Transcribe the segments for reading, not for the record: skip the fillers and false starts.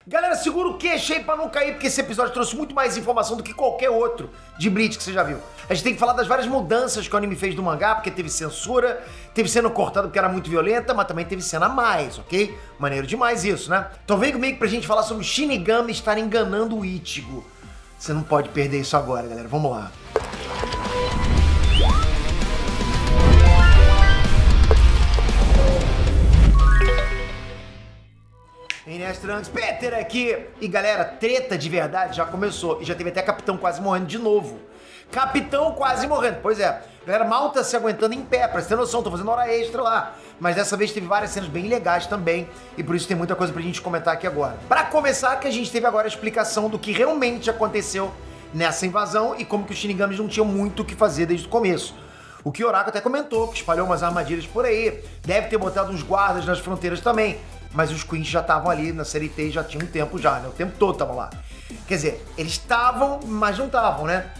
Galera, segura o queixo aí pra não cair, porque esse episódio trouxe muito mais informação do que qualquer outro de Bleach que você já viu. A gente tem que falar das várias mudanças que o anime fez do mangá, porque teve censura, teve cena cortada porque era muito violenta, mas também teve cena a mais, ok? Maneiro demais isso, né? Então vem comigo pra gente falar sobre o Shinigami estar enganando o Ichigo. Você não pode perder isso agora, galera. Vamos lá. Inês Trunks, Peter aqui! E galera, treta de verdade já começou. E já teve até Capitão quase morrendo de novo. Capitão quase morrendo, pois é. Galera, mal tá se aguentando em pé, pra você ter noção, tô fazendo hora extra lá. Mas dessa vez teve várias cenas bem legais também. E por isso tem muita coisa pra gente comentar aqui agora. Pra começar, que a gente teve agora a explicação do que realmente aconteceu nessa invasão e como que os Shinigamis não tinham muito o que fazer desde o começo. O Kyorako até comentou que espalhou umas armadilhas por aí, deve ter botado uns guardas nas fronteiras também. Mas os Queens já estavam ali na série T já tinha um tempo já, né? O tempo todo estavam lá. Quer dizer, eles estavam, mas não estavam, né?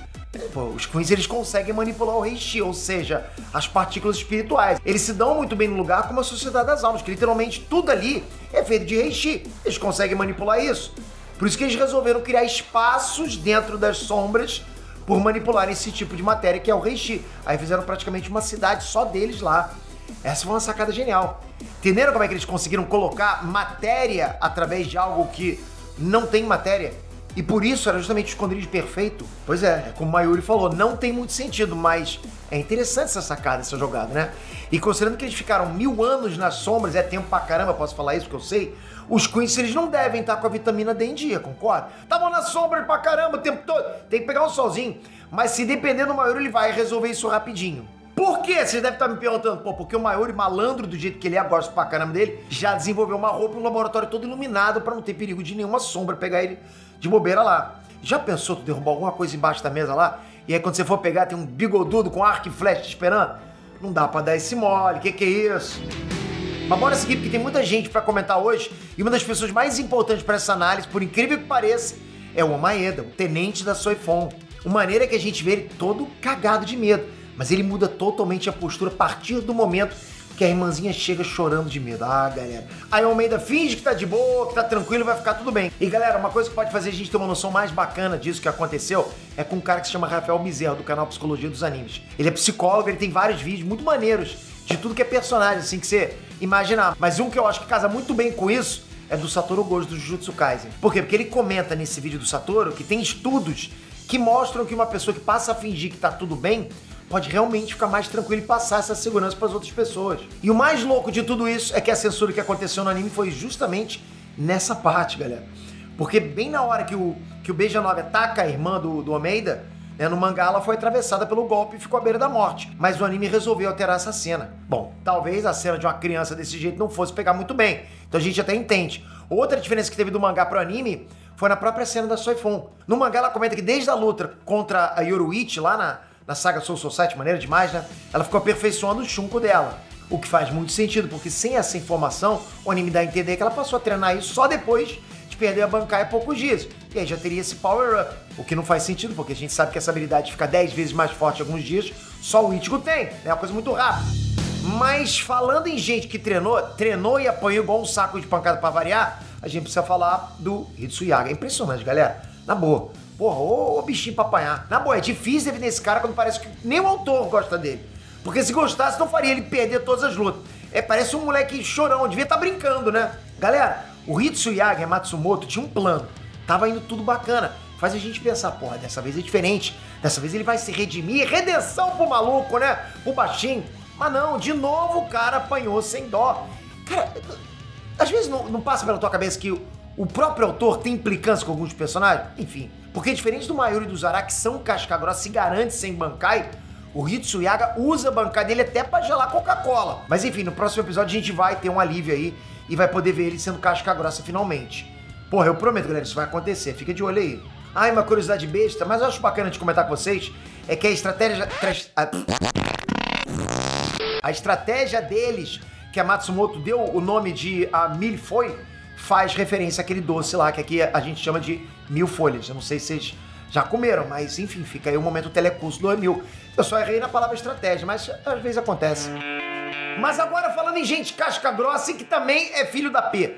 Pô, os Queens, eles conseguem manipular o Reishi, ou seja, as partículas espirituais. Eles se dão muito bem no lugar como a Sociedade das Almas, que literalmente tudo ali é feito de Reishi. Eles conseguem manipular isso. Por isso que eles resolveram criar espaços dentro das sombras por manipular esse tipo de matéria que é o Reishi. Aí fizeram praticamente uma cidade só deles lá. Essa foi uma sacada genial. Entenderam como é que eles conseguiram colocar matéria através de algo que não tem matéria? E por isso era justamente o esconderijo perfeito. Pois é, como o Mayuri falou, não tem muito sentido, mas é interessante essa sacada, essa jogada, né? E considerando que eles ficaram 1000 anos nas sombras, é tempo pra caramba, posso falar isso porque eu sei, os Queens, eles não devem estar com a vitamina D em dia, concorda? Estavam na sombra pra caramba o tempo todo, tem que pegar um solzinho. Mas se depender do Mayuri, ele vai resolver isso rapidinho. Por quê? Vocês devem estar me perguntando, pô, porque o Mayuri, malandro do jeito que ele é, gosto pra caramba dele, já desenvolveu uma roupa e um laboratório todo iluminado pra não ter perigo de nenhuma sombra pegar ele de bobeira lá. Já pensou tu derrubar alguma coisa embaixo da mesa lá? E aí quando você for pegar tem um bigodudo com arco e flecha te esperando? Não dá pra dar esse mole, que é isso? Mas bora seguir, porque tem muita gente pra comentar hoje, e uma das pessoas mais importantes pra essa análise, por incrível que pareça, é o Omaeda, o tenente da Soifon. O maneiro é que a gente vê ele todo cagado de medo. Mas ele muda totalmente a postura a partir do momento que a irmãzinha chega chorando de medo. Ah, galera. Aí o Almeida finge que tá de boa, que tá tranquilo, vai ficar tudo bem. E galera, uma coisa que pode fazer a gente ter uma noção mais bacana disso que aconteceu é com um cara que se chama Rafael Bezerra, do canal Psicologia dos Animes. Ele é psicólogo, ele tem vários vídeos muito maneiros de tudo que é personagem, assim, que você imaginar. Mas um que eu acho que casa muito bem com isso é do Satoru Gojo, do Jujutsu Kaisen. Por quê? Porque ele comenta nesse vídeo do Satoru que tem estudos que mostram que uma pessoa que passa a fingir que tá tudo bem pode realmente ficar mais tranquilo e passar essa segurança para as outras pessoas. E o mais louco de tudo isso é que a censura que aconteceu no anime foi justamente nessa parte, galera. Porque bem na hora que o Beija-9 ataca a irmã do Almeida, né, no mangá ela foi atravessada pelo golpe e ficou à beira da morte. Mas o anime resolveu alterar essa cena. Bom, talvez a cena de uma criança desse jeito não fosse pegar muito bem. Então a gente até entende. Outra diferença que teve do mangá pro anime foi na própria cena da Soifon. No mangá ela comenta que desde a luta contra a Yoruichi lá na saga Soul Society, maneira demais, né? Ela ficou aperfeiçoando o Shunko dela. O que faz muito sentido, porque sem essa informação, o anime dá a entender que ela passou a treinar isso só depois de perder a Bankai há poucos dias. E aí já teria esse power-up. O que não faz sentido, porque a gente sabe que essa habilidade fica 10 vezes mais forte em alguns dias, só o Ichigo tem. É uma coisa muito rápida. Mas falando em gente que treinou e apanhou igual um saco de pancada pra variar, a gente precisa falar do Hitsuyaga. É impressionante, galera. Na boa. Porra, ô bichinho pra apanhar. Na boa, é difícil definir esse cara quando parece que nem o autor gosta dele. Porque se gostasse, não faria ele perder todas as lutas. Parece um moleque chorão, devia estar brincando, né? Galera, o Hitsuyaga Matsumoto tinha um plano. Tava indo tudo bacana. Faz a gente pensar, porra, dessa vez é diferente. Dessa vez ele vai se redimir. Redenção pro maluco, né? Pro baixinho. Mas não, de novo o cara apanhou sem dó. Cara, às vezes não passa pela tua cabeça que o próprio autor tem implicância com alguns personagens? Enfim, porque diferente do Mayuri e do Zaraki, que são casca-grossa, se garante sem Bankai, o Hitsuyaga usa a Bankai dele até pra gelar Coca-Cola. Mas enfim, no próximo episódio a gente vai ter um alívio aí e vai poder ver ele sendo casca-grossa finalmente. Porra, eu prometo, galera, isso vai acontecer, fica de olho aí. Ah, e uma curiosidade besta, mas eu acho bacana de comentar com vocês, é que a estratégia deles, que a Matsumoto deu o nome de a Milfoy, faz referência àquele doce lá, que aqui a gente chama de 1000 folhas. Eu não sei se vocês já comeram, mas enfim, fica aí o momento telecurso do Emil. Eu só errei na palavra estratégia, mas às vezes acontece. Mas agora falando em gente casca grossa e que também é filho da P.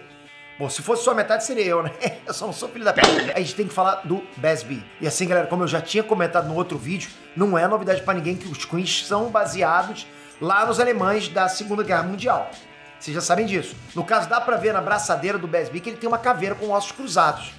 Bom, se fosse só a metade, seria eu, né? Eu só não sou filho da p***. A gente tem que falar do BESB. E assim, galera, como eu já tinha comentado no outro vídeo, não é novidade pra ninguém que os Queens são baseados lá nos alemães da Segunda Guerra Mundial. Vocês já sabem disso. No caso, dá pra ver na braçadeira do BESB que ele tem uma caveira com ossos cruzados.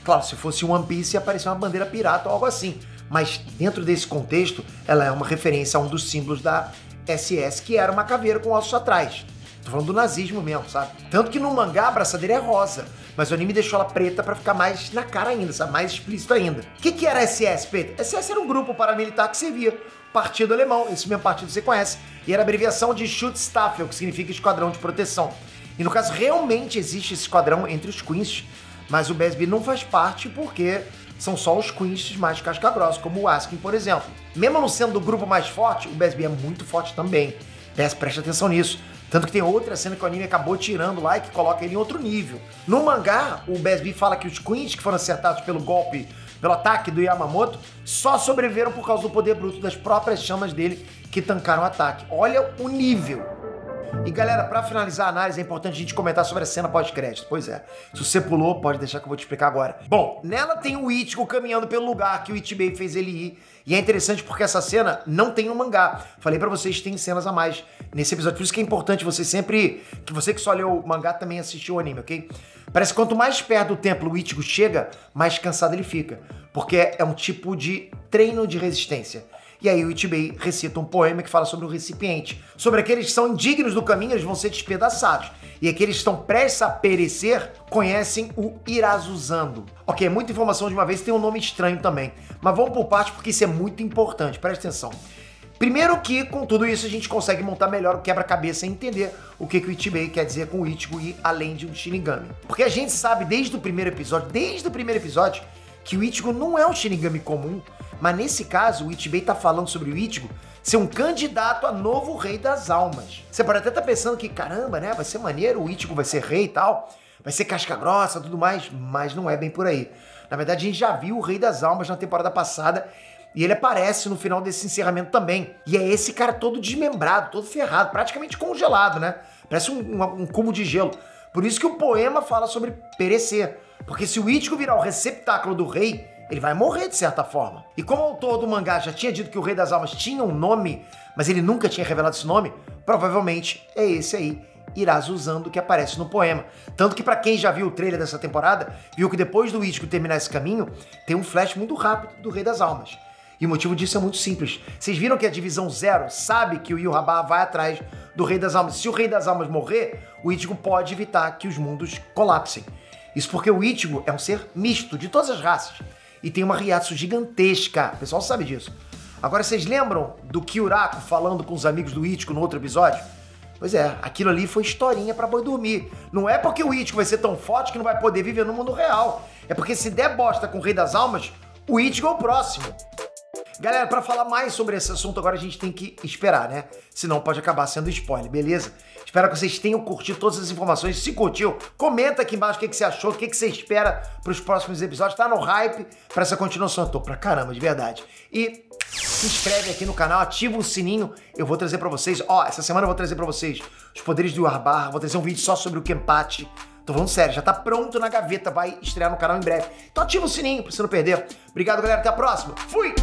Claro, se fosse One Piece ia aparecer uma bandeira pirata ou algo assim. Mas dentro desse contexto, ela é uma referência a um dos símbolos da SS, que era uma caveira com ossos atrás. Tô falando do nazismo mesmo, sabe? Tanto que no mangá a braçadeira é rosa, mas o anime deixou ela preta pra ficar mais na cara ainda, sabe? Mais explícito ainda. O que era SS, Pedro? SS era um grupo paramilitar que servia Partido Alemão, esse mesmo partido você conhece, e era a abreviação de Schutzstaffel, que significa Esquadrão de Proteção. E no caso, realmente existe esse esquadrão entre os Queens, mas o BESB não faz parte porque são só os Queens mais casca-grossa, como o Askin, por exemplo. Mesmo não sendo do grupo mais forte, o BESB é muito forte também. Preste atenção nisso. Tanto que tem outra cena que o anime acabou tirando lá e que coloca ele em outro nível. No mangá, o BESB fala que os Queens que foram acertados pelo golpe, pelo ataque do Yamamoto, só sobreviveram por causa do poder bruto das próprias chamas dele que tancaram o ataque. Olha o nível. E galera, pra finalizar a análise, é importante a gente comentar sobre a cena pós-crédito. Pois é, se você pulou, pode deixar que eu vou te explicar agora. Bom, nela tem o Ichigo caminhando pelo lugar que o Ichibei fez ele ir. E é interessante porque essa cena não tem no mangá. Falei pra vocês que tem cenas a mais nesse episódio. Por isso que é importante você sempre... que você que só leu o mangá também assistiu o anime, ok? Parece que quanto mais perto do templo o Ichigo chega, mais cansado ele fica. Porque é um tipo de treino de resistência. E aí o Ichibei recita um poema que fala sobre o recipiente. Sobre aqueles que são indignos do caminho, eles vão ser despedaçados. E aqueles que estão prestes a perecer, conhecem o Irazuzando. Ok, muita informação de uma vez, tem um nome estranho também. Mas vamos por parte porque isso é muito importante, presta atenção. Primeiro que, com tudo isso, a gente consegue montar melhor o quebra-cabeça e entender o que o Ichibei quer dizer com o Ichigo e além de um Shinigami. Porque a gente sabe desde o primeiro episódio, que o Ichigo não é um Shinigami comum, mas nesse caso o Ichibei tá falando sobre o Ichigo ser um candidato a novo rei das almas. Você pode até estar pensando que, caramba, né, vai ser maneiro, o Ichigo vai ser rei e tal, vai ser casca grossa e tudo mais, mas não é bem por aí. Na verdade, a gente já viu o Rei das Almas na temporada passada e ele aparece no final desse encerramento também. E é esse cara todo desmembrado, todo ferrado, praticamente congelado, né? Parece um cubo de gelo. Por isso que o poema fala sobre perecer. Porque se o Ichigo virar o receptáculo do rei, ele vai morrer de certa forma. E como o autor do mangá já tinha dito que o Rei das Almas tinha um nome, mas ele nunca tinha revelado esse nome, provavelmente é esse aí, Irazuzando, que aparece no poema. Tanto que pra quem já viu o trailer dessa temporada, viu que depois do Ichigo terminar esse caminho, tem um flash muito rápido do Rei das Almas. E o motivo disso é muito simples. Vocês viram que a Divisão Zero sabe que o Yhwach vai atrás do Rei das Almas. Se o Rei das Almas morrer, o Ichigo pode evitar que os mundos colapsem. Isso porque o Ichigo é um ser misto, de todas as raças. E tem uma Reiatsu gigantesca. O pessoal sabe disso. Agora, vocês lembram do Kyuraku falando com os amigos do Ichigo no outro episódio? Pois é, aquilo ali foi historinha pra boi dormir. Não é porque o Ichigo vai ser tão forte que não vai poder viver no mundo real. É porque se der bosta com o Rei das Almas, o Ichigo é o próximo. Galera, pra falar mais sobre esse assunto agora a gente tem que esperar, né? Senão pode acabar sendo spoiler, beleza? Espero que vocês tenham curtido todas as informações. Se curtiu, comenta aqui embaixo o que você achou, o que você espera pros próximos episódios. Tá no hype pra essa continuação? Eu tô pra caramba, de verdade. E se inscreve aqui no canal, ativa o sininho. Eu vou trazer pra vocês, essa semana eu vou trazer pra vocês os poderes do Yhwach, vou trazer um vídeo só sobre o Kenpachi. Tô falando sério, já tá pronto na gaveta, vai estrear no canal em breve. Então ativa o sininho pra você não perder. Obrigado, galera, até a próxima. Fui!